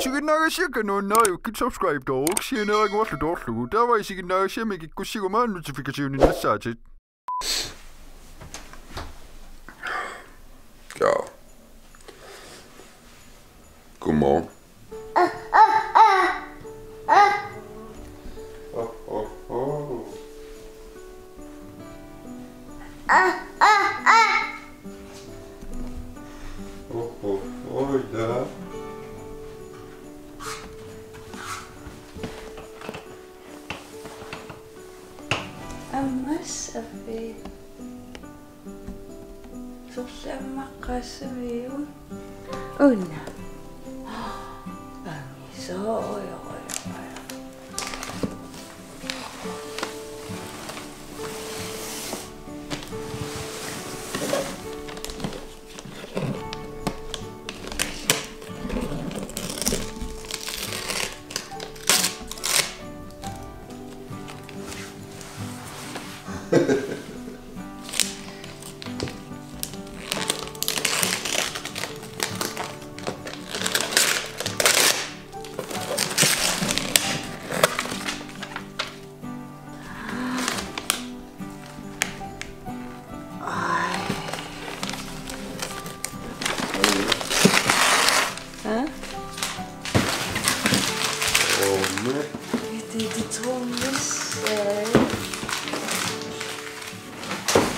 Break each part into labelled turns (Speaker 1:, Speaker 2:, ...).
Speaker 1: 지금 나가시니까 너 여기 subscribe 도 혹시 내가 왔을 때 없고 다와 지금 나가시면 이게 꾸시고만 노티피케이션이 났지.
Speaker 2: Ja. Godmorgen. Ja.
Speaker 3: Ammasafi. Sussammaqqassamiun. Unna. Pangisooyo. Dit trommelser.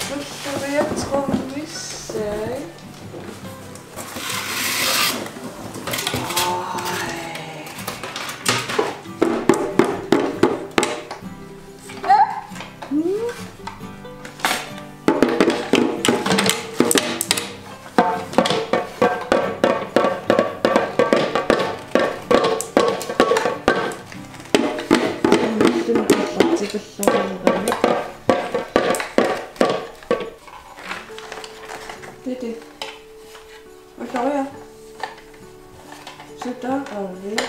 Speaker 3: Första vet trommelser. Lite. Vad klarar jag? Sluta aldrig.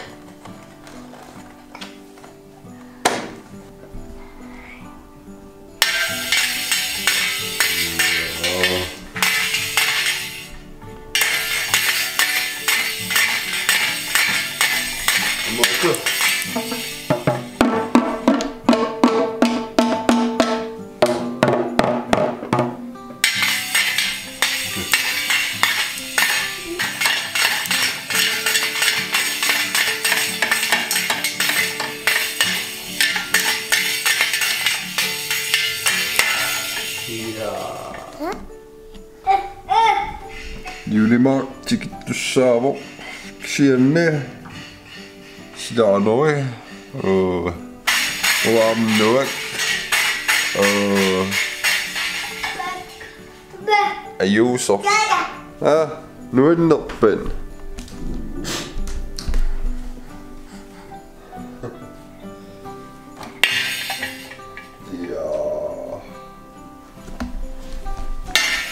Speaker 2: Julimark tikittussaavo sienne sidaanoi uamnuak ayuso nuinnerpen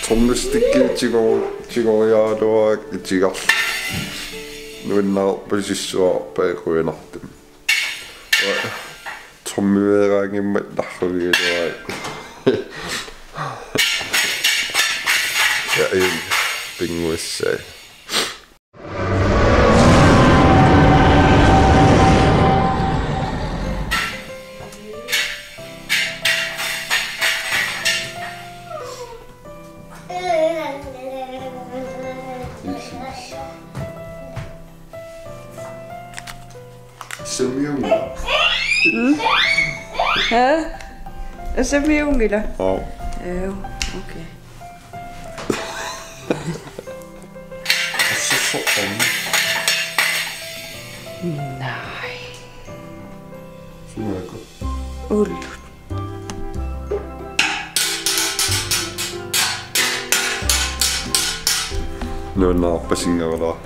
Speaker 2: Trommelstikke 찍어야도록 찍어 누나 버시서 배고연았던 trommeværange med nakhugilo ja en pinguissa Semjungila.
Speaker 3: Semjungila?
Speaker 2: Ja.
Speaker 3: Jo, okej.
Speaker 2: Så
Speaker 3: Nej.
Speaker 2: Suuko?
Speaker 3: Ullut.
Speaker 2: No naappasin olla.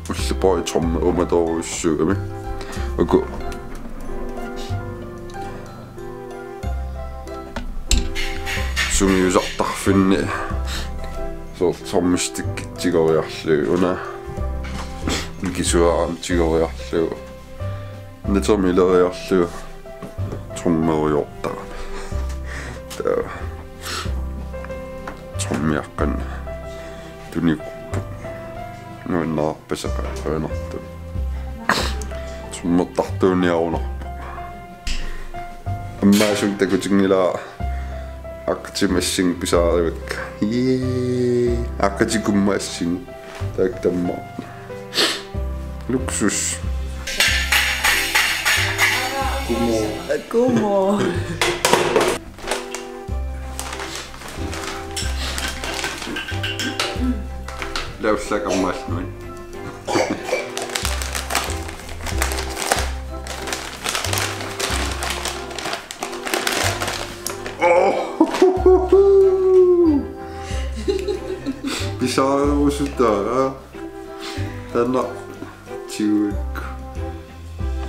Speaker 2: Usse poi tromme oma toussuumi. Oku. Sumi usartarfinni. So trommistikki tigoriarluuna. Mikisuaram tigoriarlu. Netomileriarlu. Trommeriortara. Trommiaqqan tunikuppu nuinnaarpasaqaaqaanartu summertartuuniarunarpu аммаасун такутингилаа аккатимассин писаарivakka аккатикуммаассин таактамма luksus
Speaker 3: Godmorgen.
Speaker 2: laussakammaasnuin pisaaruusutaa tanna tiuikku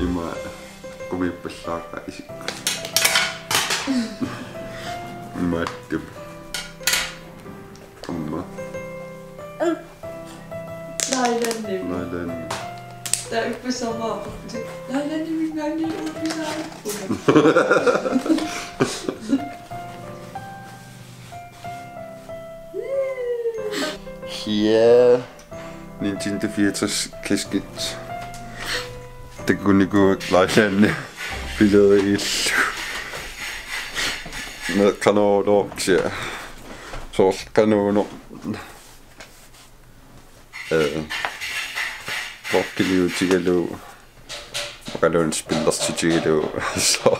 Speaker 2: ima kumippallaaqa isikku imaattum amma
Speaker 3: Lejlandet. Der er ikke besommer. Lejlandet min gang lige ud i sig.
Speaker 2: Ja, Nintendo 64 kasket. Det kunne gå lejlande billeder i med kanoner, så kanoner. Rokkeliu tigalu. Rokkeliu spiller tigalu. Så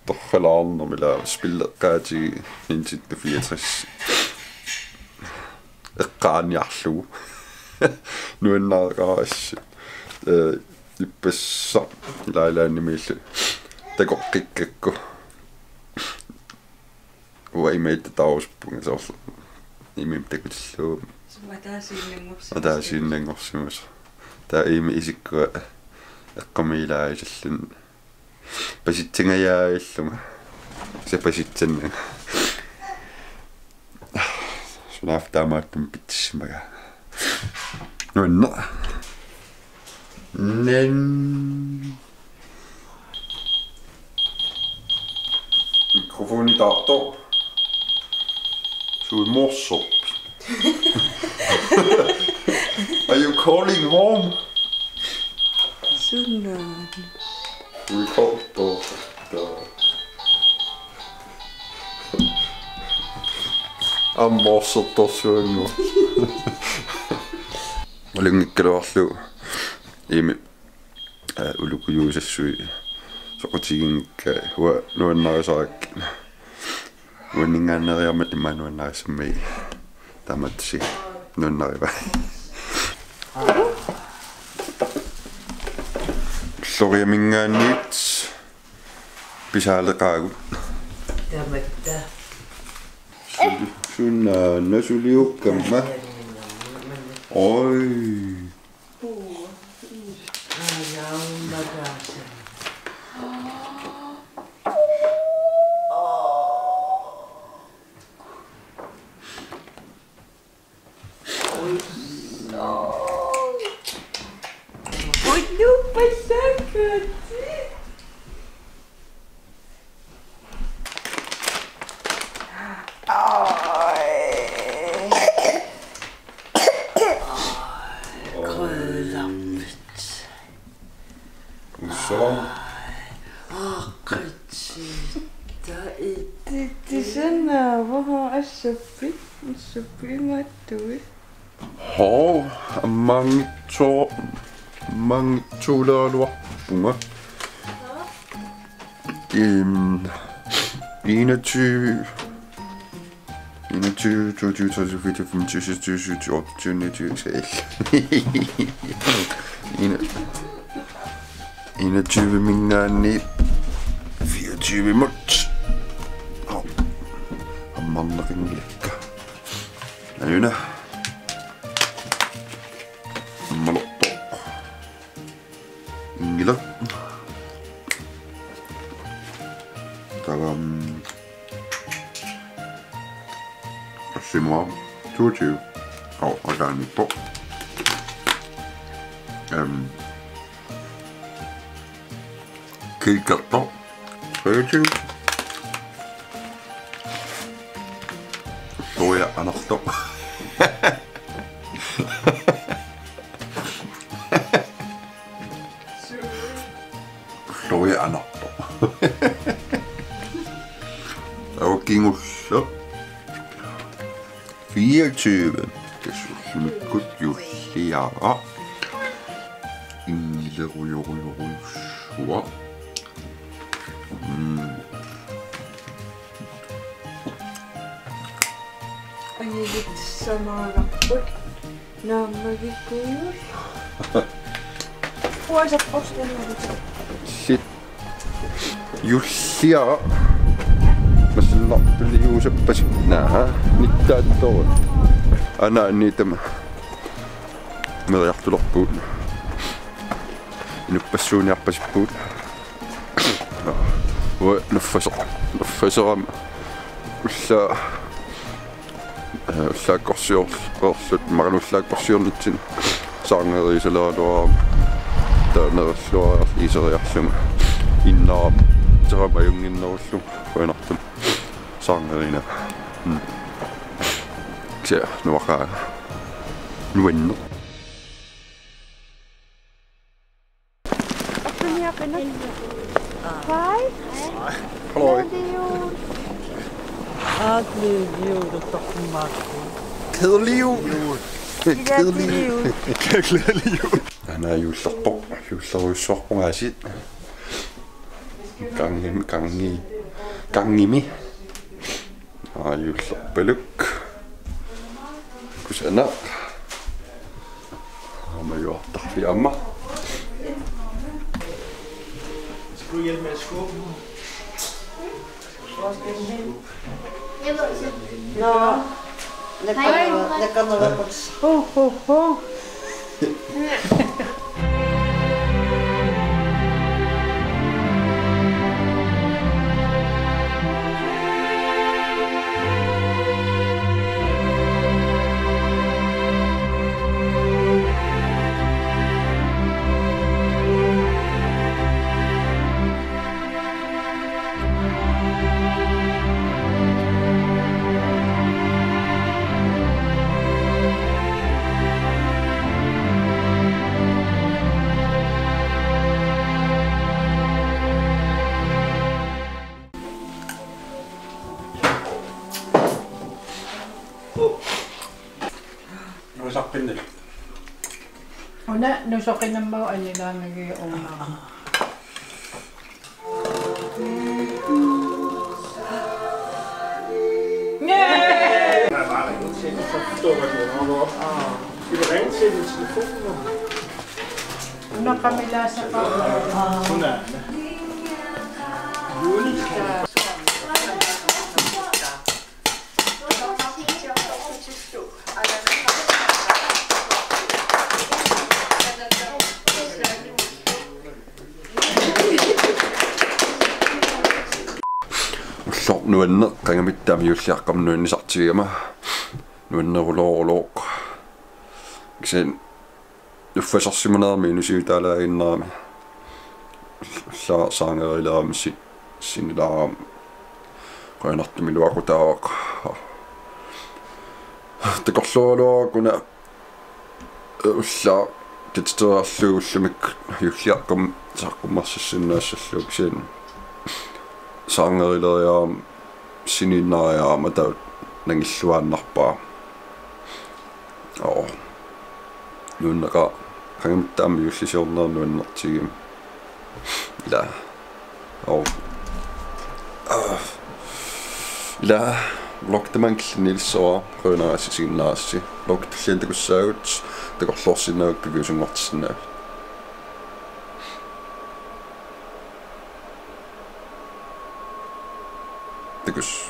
Speaker 2: torrelaan når vi laver spiller kaati Nintendo 64. Qaanjarlu. Nuinnaaqaras ippassa ilailaannimillu takoqqikkakku uaimaita tausppunga soorlu imim takutilluum атаасииннангорсимус таа иими исиккуа эққамилааисаллун паситсингаяаиллунга сапаситсаннага сунафтаамааттум питсимага нуинна нэн микрофони таартоо суиморсоп. Are you calling home?
Speaker 3: Sådan.
Speaker 2: We call both. Ammorsottorsuungu. Olungikkaluarlu imi ulukujuusassui soqutiginkka huwa nuannarisarakki uanningaanneriarmat imaanuannarisammai tamatsi nuannariva soriamingaannit pisaaleqaagut
Speaker 3: Tamatta.
Speaker 2: sunnaanna suliukkamma oi
Speaker 3: Det er sådan her, hvor er Sofie måtte du ikke?
Speaker 2: mange tåler bunga. 21 22, 23, 24, 25, 26, 27, 28, 29, 21 mingaani 24 mut. Ammannaringlikka. Ayuna. Maloppo. Ingila. C'est moi, 22. Oh, I got a new book. Kikatto, 22. Soja anahto. 24. Kassullumikut Jussiara. Inglerullurullurussua.
Speaker 3: Angilit sa mga raport na magiging puwasa post na dito.
Speaker 2: Sit Jussia masallarpiliuusappasiknaa nittaattoru ana niitama meriartulorpuut inuppassuuniarpasippuut nuffaseram ulla ullaakkorsiorlut maranullaakkorsiornitsin saangeriisalaaluaram taaneralluarar iseriarluma innaram terapajunginnerullu qoinartum saangerina ksia nuaqaa nuanner Hallo. Kedelig jul. Kedelig jul. Han er juleruissorpungasit. Gangimi. Julerpeluk. Kusana. Har jo tarfiamma.
Speaker 4: Skal du hjælpe med at skubbe nu?
Speaker 5: Nå, det kommer der på.
Speaker 4: Sakpindel.
Speaker 6: Una, nusukin ng bawa nila nag-iuna.
Speaker 4: Der er bare ringet til hende, så forstår jeg, at jeg er op. Skal vi ringe til hende telefonnummer?
Speaker 6: Una kami lasa pa.
Speaker 4: Hun er Juli.
Speaker 2: Nuanner qangamittam yuulliaqqamnuinnisartigama nuannerulorulooq kisen uffasarsimanermi inusiutaalaaginnerami saangerilaamissi sinilaaram qoinartumi luaqutaawaq takorlualuaquna ulla kitteralluullumik yuulliaqqam saqqummarsassinnaassalluu kisen saangerileriaam sininnaariaama taut nangilluaannarpaa nuunnaqa qangamittam yuullisiornernuannertigim la loktamanklnilsoa qoinaraasisinnaassi loktalliantakussaagut takorluorsinnaakkugiusungortissinaa Because